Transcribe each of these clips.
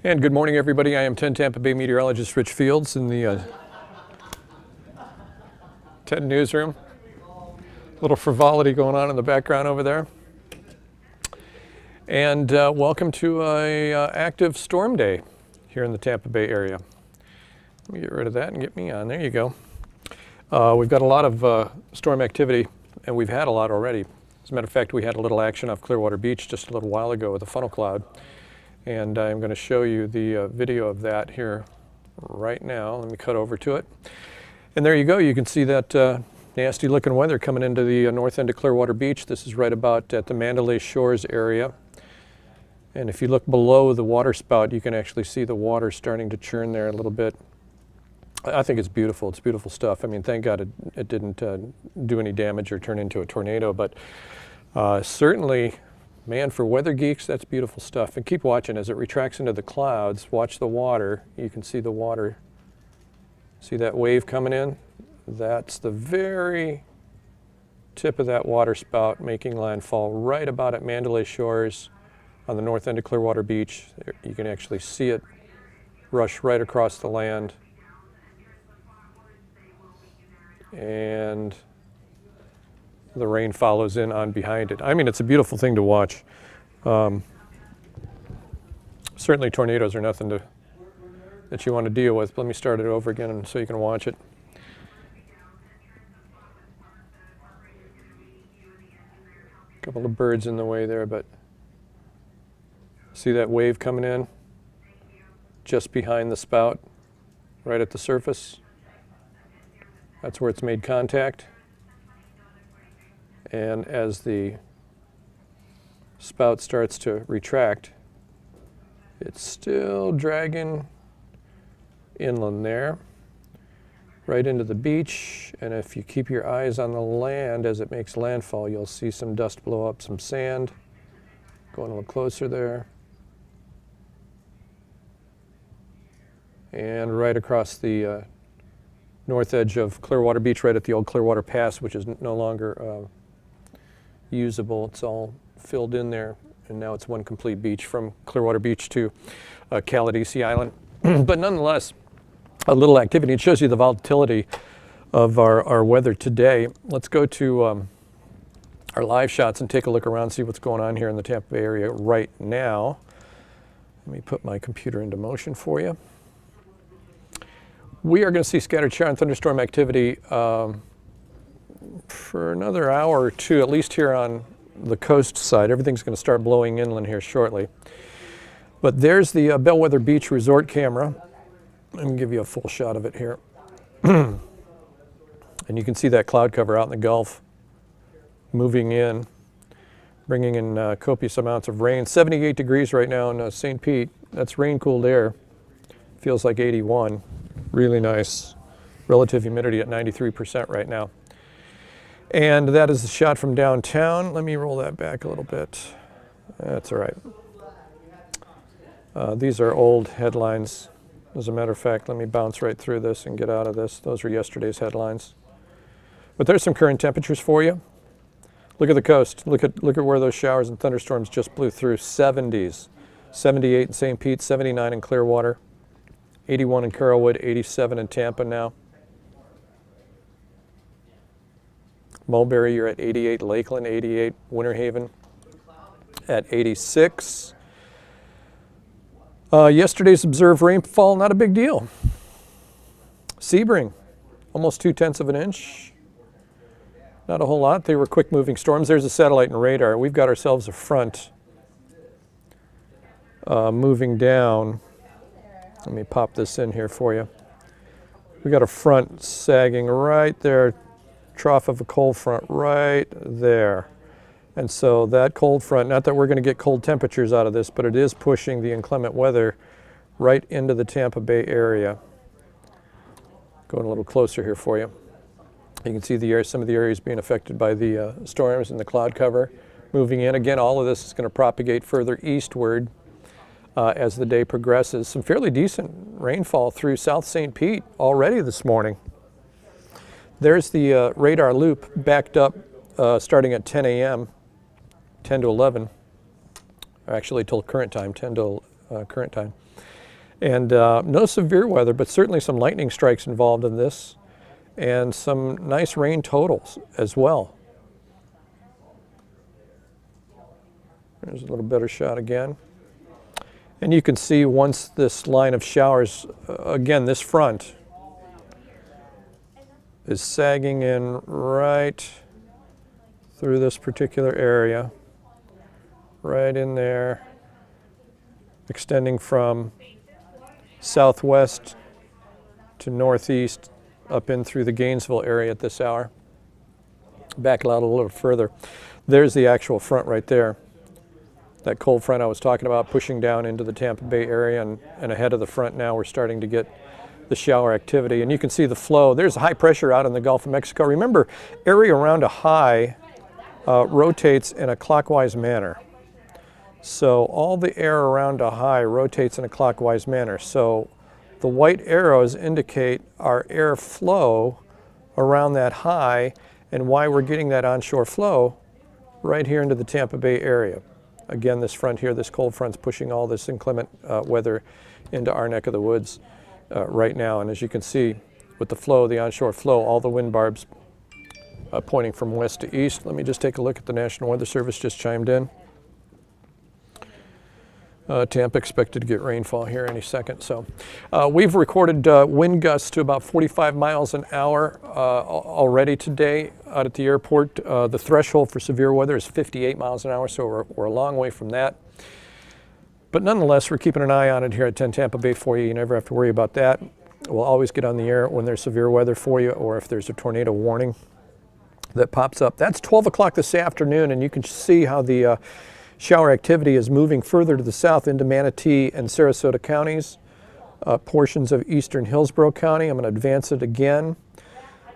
And good morning, everybody. I am 10 Tampa Bay meteorologist Rich Fields in the 10 newsroom. A little frivolity going on in the background over there. And welcome to a active storm day here in the Tampa Bay area. Let me get rid of that and get me on. There you go. We've got a lot of storm activity, and we've had a lot already. As a matter of fact, we had a little action off Clearwater Beach just a little while ago with a funnel cloud. And I'm going to show you the video of that here right now. Let me cut over to it. And there you go. You can see that nasty looking weather coming into the north end of Clearwater Beach. This is right about at the Mandalay Shores area. And if you look below the waterspout, you can actually see the water starting to churn there a little bit. I think it's beautiful. It's beautiful stuff. I mean, thank God it didn't do any damage or turn into a tornado, but certainly, man, for weather geeks, that's beautiful stuff. And keep watching as it retracts into the clouds. Watch the water. You can see the water. See that wave coming in? That's the very tip of that water spout making landfall right about at Mandalay Shores on the north end of Clearwater Beach. You can actually see it rush right across the land. And the rain follows in on behind it. I mean, it's a beautiful thing to watch. Certainly tornadoes are nothing that you want to deal with. Let me start it over again so you can watch it. A couple of birds in the way there, but see that wave coming in just behind the spout, right at the surface? That's where it's made contact. And as the spout starts to retract, it's still dragging inland there, right into the beach. And if you keep your eyes on the land as it makes landfall, you'll see some dust blow up, some sand. Going a little closer there. And right across the north edge of Clearwater Beach, right at the old Clearwater Pass, which is no longer usable. It's all filled in there, and now it's one complete beach from Clearwater Beach to Caladesi Island. But nonetheless, a little activity. It shows you the volatility of our weather today. Let's go to our live shots and take a look around, see what's going on here in the Tampa Bay area right now. Let me put my computer into motion for you. We are going to see scattered shower and thunderstorm activity for another hour or two, at least here on the coast side. Everything's going to start blowing inland here shortly. But there's the Bellwether Beach Resort camera. Let me give you a full shot of it here. And you can see that cloud cover out in the Gulf moving in, bringing in copious amounts of rain. 78 degrees right now in St. Pete. That's rain-cooled air. Feels like 81. Really nice. Relative humidity at 93% right now. And that is a shot from downtown. Let me roll that back a little bit. That's all right. These are old headlines. As a matter of fact, let me bounce right through this and get out of this. Those were yesterday's headlines. But there's some current temperatures for you. Look at the coast. Look at where those showers and thunderstorms just blew through. 70s. 78 in St. Pete, 79 in Clearwater, 81 in Carrollwood, 87 in Tampa now. Mulberry, you're at 88. Lakeland, 88. Winter Haven at 86. Yesterday's observed rainfall, not a big deal. Sebring, almost 0.2 of an inch. Not a whole lot. They were quick-moving storms. There's a satellite and radar. We've got ourselves a front moving down. Let me pop this in here for you. We got a front sagging right there. Trough of a cold front right there. And so that cold front, not that we're going to get cold temperatures out of this, but it is pushing the inclement weather right into the Tampa Bay area. Going a little closer here for you. You can see some of the areas being affected by the storms and the cloud cover moving in. Again, all of this is going to propagate further eastward as the day progresses. Some fairly decent rainfall through South St. Pete already this morning. There's the radar loop backed up starting at 10 a.m., 10 to 11, or actually till current time, 10 to current time. And no severe weather, but certainly some lightning strikes involved in this, and some nice rain totals as well. There's a little better shot again. And you can see once this line of showers, again, this front is sagging in right through this particular area, right in there, extending from southwest to northeast up in through the Gainesville area at this hour. Back out a little further. There's the actual front right there. That cold front I was talking about pushing down into the Tampa Bay area, and ahead of the front now we're starting to get the shower activity. And you can see the flow. There's high pressure out in the Gulf of Mexico. Remember, area around a high rotates in a clockwise manner. So all the air around a high rotates in a clockwise manner. So the white arrows indicate our air flow around that high and why we're getting that onshore flow right here into the Tampa Bay area. Again, this front here, this cold front's pushing all this inclement weather into our neck of the woods right now. And as you can see, with the flow, the onshore flow, all the wind barbs pointing from west to east. Let me just take a look at the National Weather Service just chimed in. Tampa expected to get rainfall here any second. So we've recorded wind gusts to about 45 miles an hour already today out at the airport. The threshold for severe weather is 58 miles an hour, so we're a long way from that. But nonetheless, we're keeping an eye on it here at 10 Tampa Bay for you. You never have to worry about that. We'll always get on the air when there's severe weather for you, or if there's a tornado warning that pops up. That's 12 o'clock this afternoon, and you can see how the shower activity is moving further to the south into Manatee and Sarasota counties, portions of eastern Hillsborough County. I'm going to advance it again.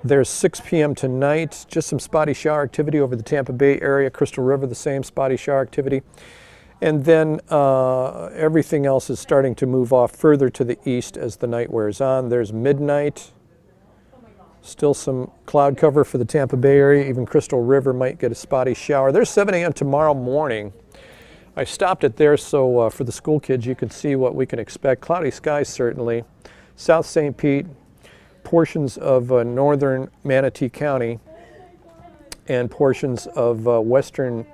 There's 6 p.m. tonight, just some spotty shower activity over the Tampa Bay area. Crystal River, the same spotty shower activity. And then everything else is starting to move off further to the east as the night wears on. There's midnight. Still some cloud cover for the Tampa Bay area. Even Crystal River might get a spotty shower. There's 7 a.m. tomorrow morning. I stopped it there so for the school kids you can see what we can expect. Cloudy skies certainly. South St. Pete, portions of northern Manatee County, and portions of western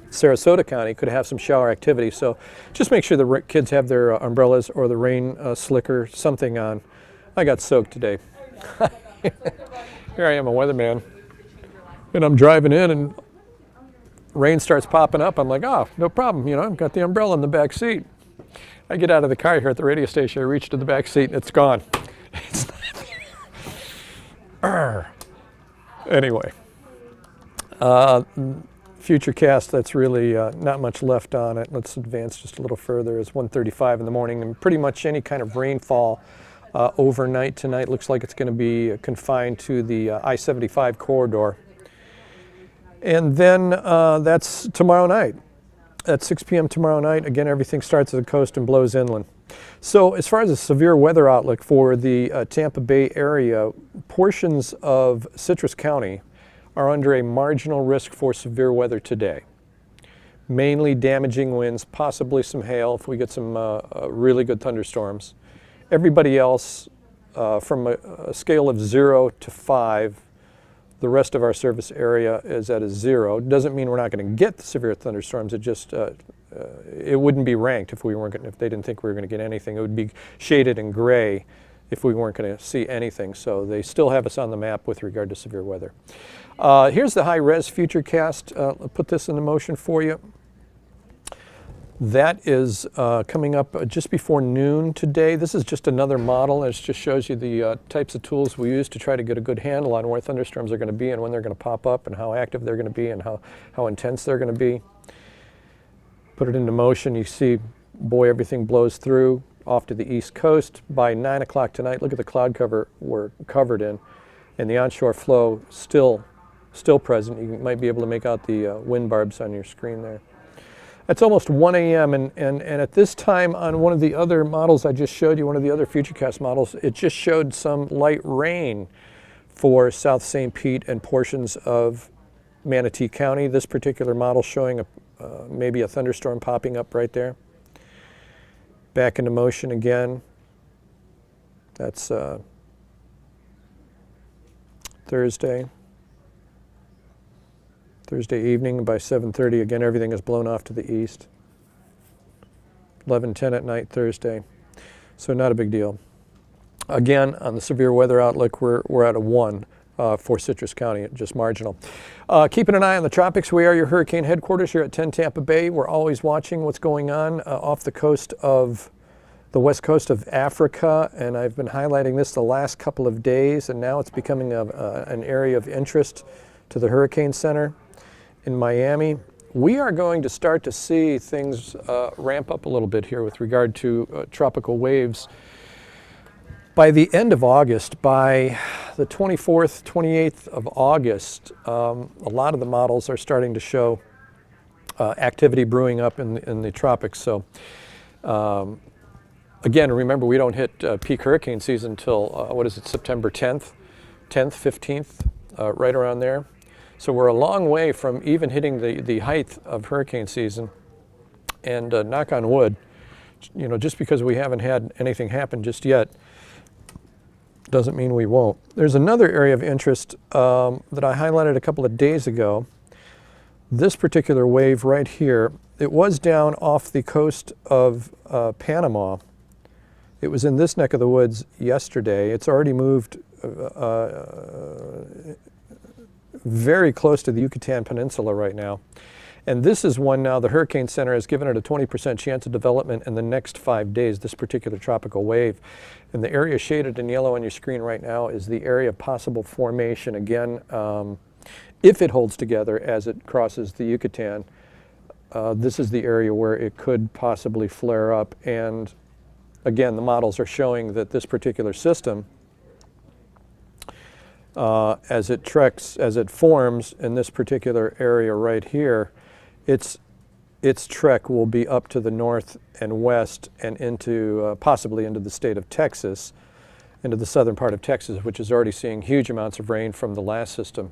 Sarasota County could have some shower activity. So just make sure the kids have their umbrellas or the rain slicker, something on. I got soaked today. Here I am, a weatherman, and I'm driving in and rain starts popping up. I'm like, oh, no problem, you know, I've got the umbrella in the back seat. I get out of the car here at the radio station, I reach to the back seat and it's gone. It's not there. Anyway, Futurecast, that's really not much left on it. Let's advance just a little further. It's 1:35 in the morning, and pretty much any kind of rainfall overnight tonight looks like it's going to be confined to the I-75 corridor. And then that's tomorrow night. At 6 p.m. tomorrow night, again, everything starts at the coast and blows inland. So as far as a severe weather outlook for the Tampa Bay area, portions of Citrus County are under a marginal risk for severe weather today. Mainly damaging winds, possibly some hail if we get some really good thunderstorms. Everybody else, from a scale of 0 to 5, the rest of our service area is at a 0. Doesn't mean we're not going to get the severe thunderstorms. It just it wouldn't be ranked if we weren't if they didn't think we were going to get anything. It would be shaded in gray if we weren't going to see anything. So they still have us on the map with regard to severe weather. Here's the high-res Futurecast. I'll put this into motion for you. That is coming up just before noon today. This is just another model. It just shows you the types of tools we use to try to get a good handle on where thunderstorms are going to be and when they're going to pop up and how active they're going to be and how intense they're going to be. Put it into motion. You see, boy, everything blows through off to the east coast. By 9 o'clock tonight, look at the cloud cover we're covered in, and the onshore flow still present. You might be able to make out the wind barbs on your screen there. It's almost 1 a.m. and at this time on one of the other models I just showed you, one of the other Futurecast models, it just showed some light rain for South St. Pete and portions of Manatee County. This particular model showing maybe a thunderstorm popping up right there. back into motion again. That's Thursday evening by 7:30. Again, everything is blown off to the east. 11:10 at night Thursday. So not a big deal. Again, on the severe weather outlook, we're at a 1 for Citrus County, just marginal. Keeping an eye on the tropics. We are your hurricane headquarters here at 10 Tampa Bay. We're always watching what's going on off the coast of the west coast of Africa, and I've been highlighting this the last couple of days, and now it's becoming an area of interest to the Hurricane Center in Miami. We are going to start to see things ramp up a little bit here with regard to tropical waves. By the end of August, by the 24th, 28th of August, a lot of the models are starting to show activity brewing up in the tropics. So again, remember, we don't hit peak hurricane season until, September 10th, 15th, right around there. So we're a long way from even hitting the height of hurricane season. And knock on wood, just because we haven't had anything happen just yet, doesn't mean we won't. There's another area of interest that I highlighted a couple of days ago. This particular wave right here, it was down off the coast of Panama. It was in this neck of the woods yesterday. It's already moved very close to the Yucatan Peninsula right now. And this is one now the Hurricane Center has given it a 20% chance of development in the next 5 days, this particular tropical wave. And the area shaded in yellow on your screen right now is the area of possible formation. Again, if it holds together as it crosses the Yucatan, this is the area where it could possibly flare up. And again, the models are showing that this particular system, as it forms in this particular area right here, its trek will be up to the north and west and into possibly into the state of Texas, into the southern part of Texas, which is already seeing huge amounts of rain from the last system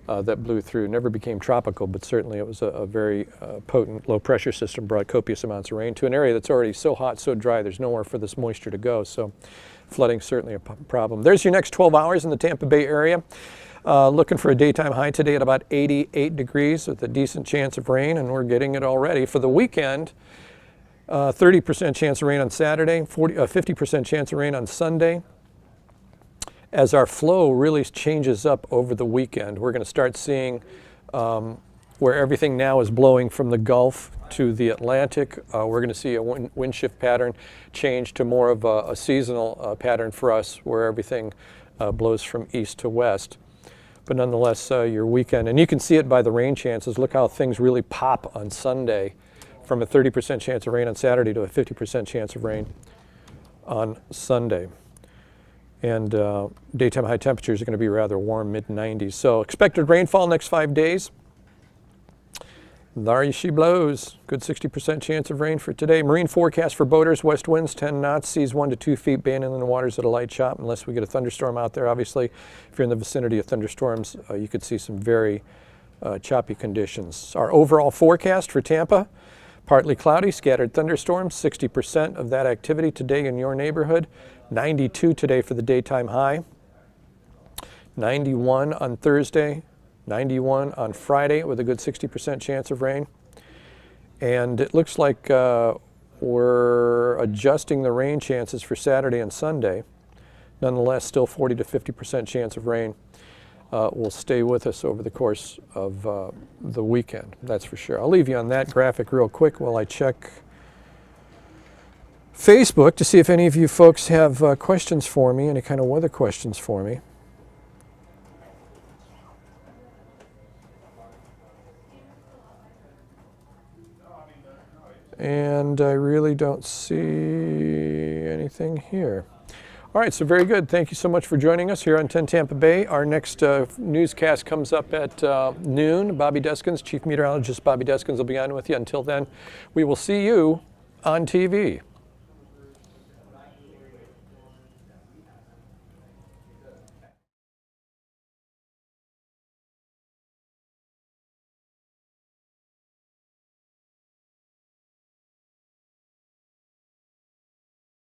that blew through. Never became tropical, but certainly it was a very potent low pressure system, brought copious amounts of rain to an area that's already so hot, so dry, there's nowhere for this moisture to go. So flooding certainly a problem. There's your next 12 hours in the Tampa Bay area. Looking for a daytime high today at about 88 degrees with a decent chance of rain, and we're getting it already. For the weekend, 30% chance of rain on Saturday, 50% chance of rain on Sunday. As our flow really changes up over the weekend, we're going to start seeing where everything now is blowing from the Gulf to the Atlantic. We're going to see a wind shift pattern change to more of a seasonal pattern for us, where everything blows from east to west. But nonetheless, your weekend, and you can see it by the rain chances. Look how things really pop on Sunday, from a 30% chance of rain on Saturday to a 50% chance of rain on Sunday. And daytime high temperatures are going to be rather warm, mid-90s. So expected rainfall next 5 days. There she blows. Good 60% chance of rain for today. Marine forecast for boaters: west winds 10 knots, seas 1 to 2 feet, banning in the waters at a light chop, unless we get a thunderstorm out there. Obviously, if you're in the vicinity of thunderstorms, you could see some very choppy conditions. Our overall forecast for Tampa: partly cloudy, scattered thunderstorms, 60% of that activity today in your neighborhood. 92 today for the daytime high. 91 on Thursday. 91 on Friday with a good 60% chance of rain. And it looks like we're adjusting the rain chances for Saturday and Sunday. Nonetheless, still 40 to 50% chance of rain will stay with us over the course of the weekend, that's for sure. I'll leave you on that graphic real quick while I check Facebook to see if any of you folks have questions for me, any kind of weather questions for me. And I really don't see anything here. All right, so very good. Thank you so much for joining us here on 10 Tampa Bay. Our next newscast comes up at noon. Bobby Deskins, Chief Meteorologist Bobby Deskins, will be on with you. Until then, we will see you on TV.